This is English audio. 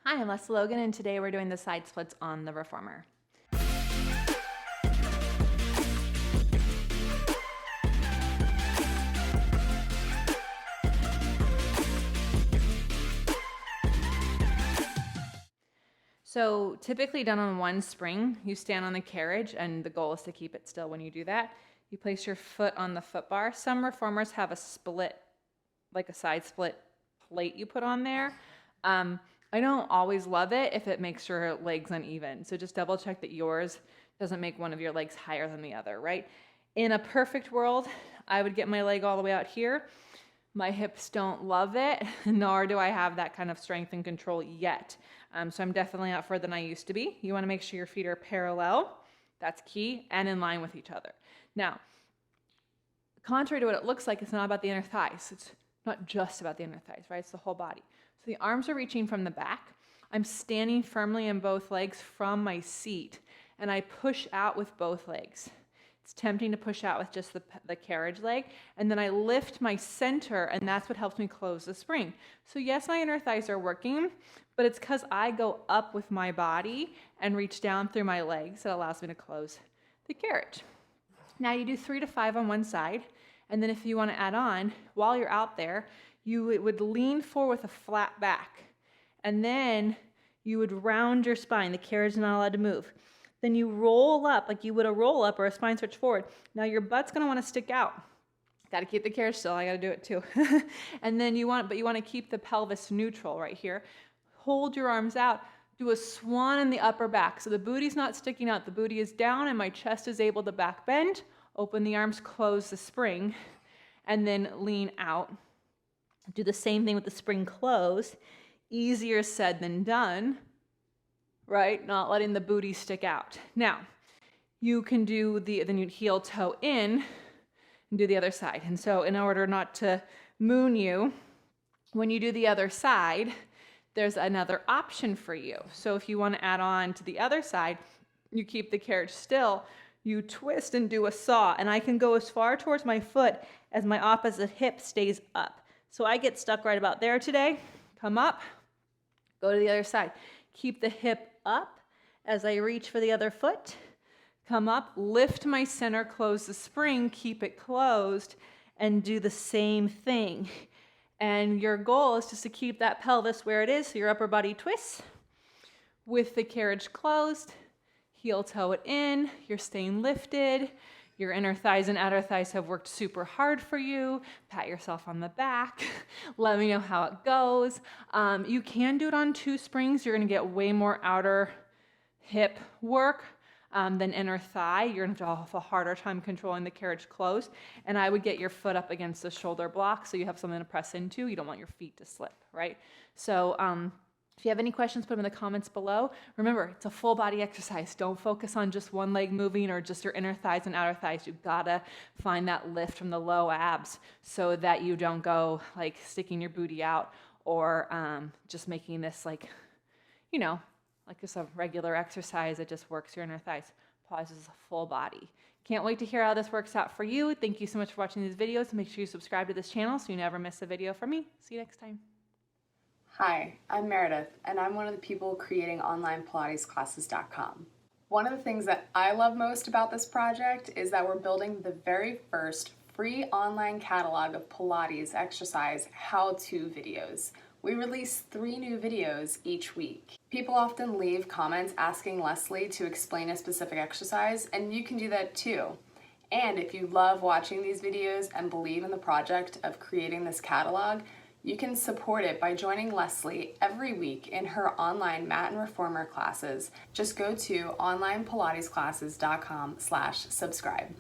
Hi, I'm Lesley Logan, and today we're doing the side splits on the reformer. So typically done on one spring, you stand on the carriage, and the goal is to keep it still when you do that. You place your foot on the foot bar. Some reformers have a split, like a side split plate you put on there. I don't always love it if it makes your legs uneven. So just double check that yours doesn't make one of your legs higher than the other, right? In a perfect world, I would get my leg all the way out here. My hips don't love it, nor do I have that kind of strength and control yet. So I'm definitely out further than I used to be. You want to make sure your feet are parallel. That's key, and in line with each other. Now, contrary to what it looks like, it's not about the inner thighs. It's not just about the inner thighs, right? It's the whole body. So the arms are reaching from the back. I'm standing firmly in both legs from my seat, and I push out with both legs. It's tempting to push out with just the carriage leg, and then I lift my center, and that's what helps me close the spring. So yes, my inner thighs are working, but it's because I go up with my body and reach down through my legs that allows me to close the carriage. Now you do 3 to 5 on one side, and then if you want to add on, while you're out there, you would lean forward with a flat back, and then you would round your spine. The carriage is not allowed to move. Then you roll up like you would a roll up or a spine stretch forward. Now your butt's going to want to stick out. Got to keep the carriage still. I got to do it too. And then you want to keep the pelvis neutral right here. Hold your arms out. Do a swan in the upper back. So the booty's not sticking out. The booty is down and my chest is able to back bend. Open the arms, close the spring, and then lean out. Do the same thing with the spring closed. Easier said than done, right? Not letting the booty stick out. Now, you can do then you'd heel toe in and do the other side. And so in order not to moon you, when you do the other side, there's another option for you. So if you want to add on to the other side, you keep the carriage still, you twist and do a saw, and I can go as far towards my foot as my opposite hip stays up. So I get stuck right about there today. Come up, go to the other side. Keep the hip up as I reach for the other foot. Come up, lift my center, close the spring, keep it closed, and do the same thing. And your goal is just to keep that pelvis where it is, so your upper body twists with the carriage closed. Heel toe it in, you're staying lifted. Your inner thighs and outer thighs have worked super hard for you. Pat yourself on the back. Let me know how it goes. You can do it on 2 springs. You're gonna get way more outer hip work than inner thigh. You're gonna have a harder time controlling the carriage closed. And I would get your foot up against the shoulder block so you have something to press into. You don't want your feet to slip, right? So if you have any questions, put them in the comments below. Remember, it's a full body exercise. Don't focus on just one leg moving or just your inner thighs and outer thighs. You've gotta find that lift from the low abs so that you don't go like sticking your booty out or just making this like just a regular exercise that just works your inner thighs. Pilates is a full body. Can't wait to hear how this works out for you. Thank you so much for watching these videos. Make sure you subscribe to this channel so you never miss a video from me. See you next time. Hi, I'm Meredith, and I'm one of the people creating onlinepilatesclasses.com. One of the things that I love most about this project is that we're building the very first free online catalog of Pilates exercise how-to videos. We release 3 new videos each week. People often leave comments asking Lesley to explain a specific exercise, and you can do that too. And if you love watching these videos and believe in the project of creating this catalog, you can support it by joining Lesley every week in her online mat and reformer classes. Just go to onlinepilatesclasses.com/subscribe.